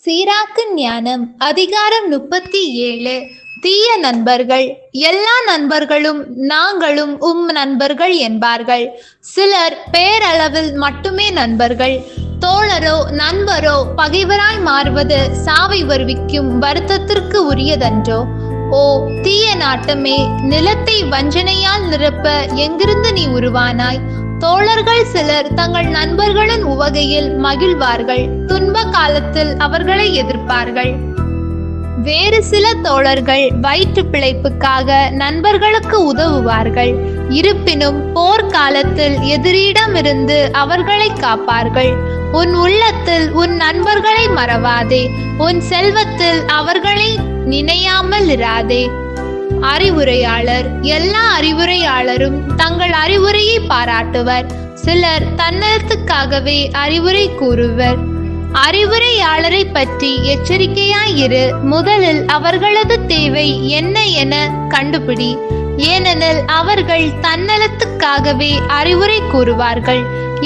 சீராக்கு ஞானம் அதிகாரம் 37. தீய நண்பர்கள். எல்லா நண்பர்களும் நாங்களும் நண்பர்கள் என்பார்கள். சிலர் பேரளவில் மட்டுமே நண்பர்கள். தோழரோ நண்பரோ பகைவராய் மாறுவது சாவை வருவிக்கும் வருத்தத்திற்கு உரியதன்றோ? ஓ தீய நாட்டமே, நிலத்தை வஞ்சனையால் நிரப்ப எங்கிருந்து நீ உருவானாய்? தோழர்கள் சிலர் தங்கள் நண்பர்களின் உவகையில் மகிழ்வார்கள், துன்ப காலத்தில் அவர்களை எதிர்ப்பார்கள். வேறு சில தோழர்கள் வயிற்று பிழைப்புக்காக நண்பர்களுக்கு உதவுவார்கள். இருப்பினும் போர்க்காலத்தில் எதிரிடமிருந்து அவர்களை காப்பார்கள். உன் உள்ளத்தில் உன் நண்பர்களை மறவாதே, உன் செல்வத்தில் அவர்களை நினையாமல் இராதே. அறிவுரையாளர். எல்லா அறிவுரையாளரும் தங்கள் அறிவுரையை பாராட்டுவர். சிலர் தன்னலத்துக்காகவே அறிவுரை கூறுவர். அறிவுரையாளரை பற்றி எச்சரிக்கையாயிரு. முதலில் அவர்களது தேவை என்ன என கண்டுபிடி. ஏனெனில் அவர்கள் தன்னலத்துக்காகவே அறிவுரை கூறுவார்கள்.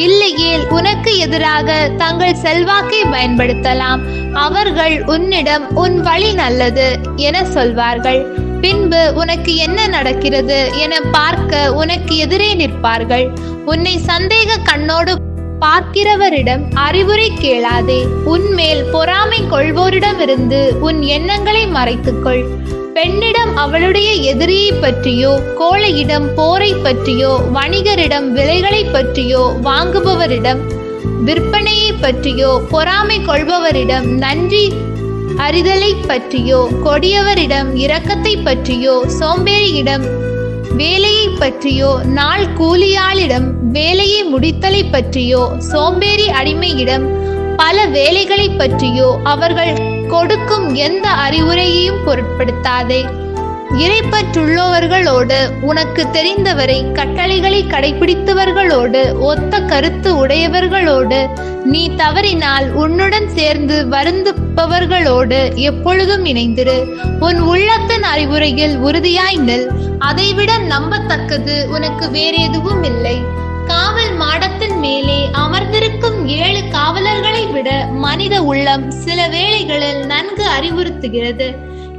இல்லையேல் உனக்கு எதிராக தங்கள் செல்வாக்கை பயன்படுத்தலாம். அவர்கள் உன்னிடம் உன் வழி நல்லது என சொல்வார்கள். பின்பு உனக்கு என்ன நடக்கிறது என பார்க்க உனக்கு எதிரே நிற்பார்கள். உன்னை சந்தேக கண்ணோடு பார்க்கிறவரிடம் அறிவுரை கேளாதே. உன்மேல் பொறாமை கொள்வோரிடமிருந்து உன் எண்ணங்களை மறைத்துக்கொள். பெண்ணிடம் அவளுடைய எதிரியை பற்றியோ, கோழையிடம் போரை பற்றியோ, வணிகரிடம் விலைகளை பற்றியோ, வாங்குபவரிடம் விற்பனையை பற்றியோ, பொறாமை கொள்பவரிடம் நன்றி அறிதலை பற்றியோ, கொடியவரிடம் இரக்கத்தை பற்றியோ, சோம்பேறியிடம் வேலையை பற்றியோ, நாள் கூலியாளிடம் வேலையை முடித்தலை பற்றியோ, சோம்பேறி அடிமையிடம் பல வேலைகளை பற்றியோ அவர்கள் கொடுக்கும் எந்த அறிவுரையையும் பொருட்படுத்தாதே. இறைப்பற்றுள்ளவர்களோடு, உனக்கு தெரிந்தவரை கட்டளைகளை கடைபிடித்தவர்களோடு, ஒத்த கருத்து உடையவர்களோடு, நீ தவறினால் உன்னுடன் சேர்ந்து வருந்துப்பவர்களோடு எப்பொழுதும் இணைந்திரு. உன் உள்ளத்தின் அறிவுரையில் உறுதியாய் நில். அதைவிட நம்பத்தக்கது உனக்கு வேறெதுவும் இல்லை. காவல் மாடத்தின் மேலே அமர்ந்திருக்கும் 7 காவலர்களை விட மனித உள்ளம் சில வேளைகளில் நன்கு அறிவுறுத்துகிறது.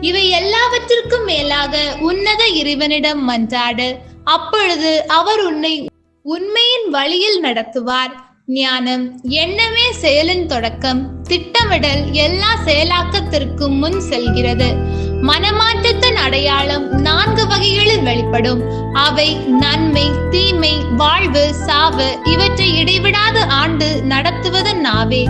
இவை எல்லாவற்றிற்கும் மேலாக உன்னத இறைவனிடம் மன்றாடு. அப்பொழுது அவர் உன்னை உண்மையின் வழியில் நடத்துவார். ஞானம். எண்ணமே செயலின் தொடக்கம். திட்டமிடல் எல்லா செயலாக்கத்திற்கும் முன் செல்கிறது. மனமாற்றத்தின் அடையாளம் 4 வகைகளில் வெளிப்படும். அவை நன்மை, தீமை, வாழ்வு, சாவு. இவற்றை இடைவிடாது ஆண்டு நடத்துவது நாவே.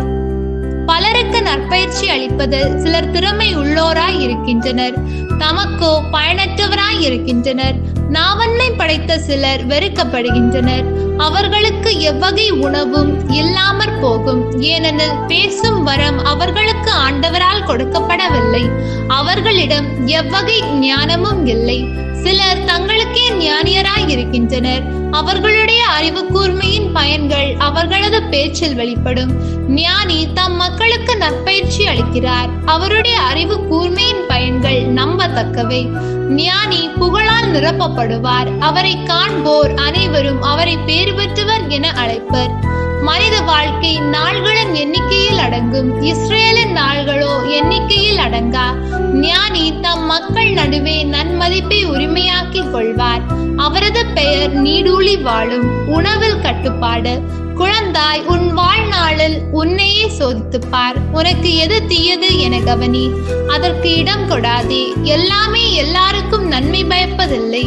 பலருக்கு நற்பயிற்சி அளிப்பது சிலர் திறமை உள்ளோராய் இருக்கின்றனர், தமக்கோ பயனற்றவராய் இருக்கின்றனர். நாவன்மை படைத்த சிலர் வெறுக்கப்படுகின்றனர். அவர்களுக்கு எவ்வகை உணவும் இல்லாமற் போகும். ஏனெனில் பேசும் வரம் அவர்களுக்கு ஆண்டவரால் கொடுக்கப்படவில்லை. அவர்களிடம் எவ்வகை ஞானமும் இல்லை. சிலர் தங்களுக்கே ஞானியராய் இருக்கின்றனர். அவர்களுடைய அறிவு கூர்மையின் பயன்கள் அவர்களது பேச்சில் வெளிப்படும். ஞானி தம் மக்களுக்கு நற்பயிற்சி அளிக்கிறார். அவருடைய அறிவு கூர்மையின் பயன்கள் நம்பத்தக்கவை. ஞானி புகழால் நிரப்பப்படுவார். அவரை காண்போர் அனைவரும் அவரை பேறு பெற்றவர் என அழைப்பர். மனித வாழ்க்கை நாள்களின் எண்ணிக்கையில் அடங்கும். இஸ்ரேலின் நாள்களோ எண்ணிக்கையில் அடங்கா. ஞானி தம் மக்கள் நடுவே நன்மதிப்பை உரிமையாக்கிக் கொள்வார். அவரது பெயர் நீடூழி வாழும். உணவில் கட்டுப்பாடு. குழந்தாய், உன் வாழ்நாளில் உன்னையே சோதித்துப்பார். உனக்கு எது தீயது என கவனி. அதற்கு இடம் கொடாதே. எல்லாமே எல்லாருக்கும் நன்மை பயப்பதில்லை.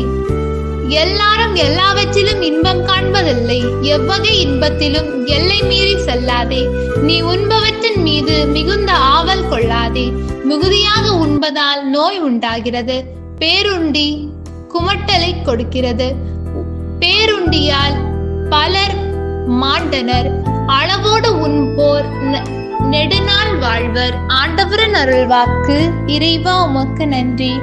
எல்லாரும் எல்லாவற்றிலும் இன்பம் காண்பதில்லை. எவ்வகை இன்பத்திலும் எல்லை மீறி செல்லாதே. நீ உண்பவற்றின் மீது மிகுந்த ஆவல் கொள்ளாதே. மிகுதியாக உண்பதால் நோய் உண்டாகிறது. பேருண்டி குமட்டலை கொடுக்கிறது. பேருண்டியால் பலர் மாண்டனர். அளவோடு உண்போர் நெடுநாள் வாழ்வர். ஆண்டவரின் அருள்வாக்கு. இறைவா உமக்கு நன்றி.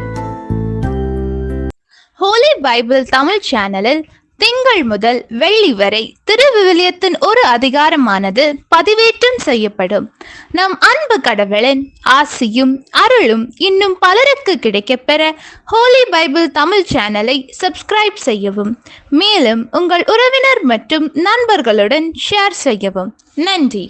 ஹோலி பைபிள் தமிழ் சேனலில் திங்கள் முதல் வெள்ளி வரை திருவிவிலியத்தின் ஒரு அதிகாரமானது பதிவேற்றம் செய்யப்படும். நம் அன்பு கடவுளின் ஆசியும் அருளும் இன்னும் பலருக்கு கிடைக்கப்பெற ஹோலி பைபிள் தமிழ் சேனலை சப்ஸ்கிரைப் செய்யவும். மேலும் உங்கள் உறவினர் மற்றும் நண்பர்களுடன் ஷேர் செய்யவும். நன்றி.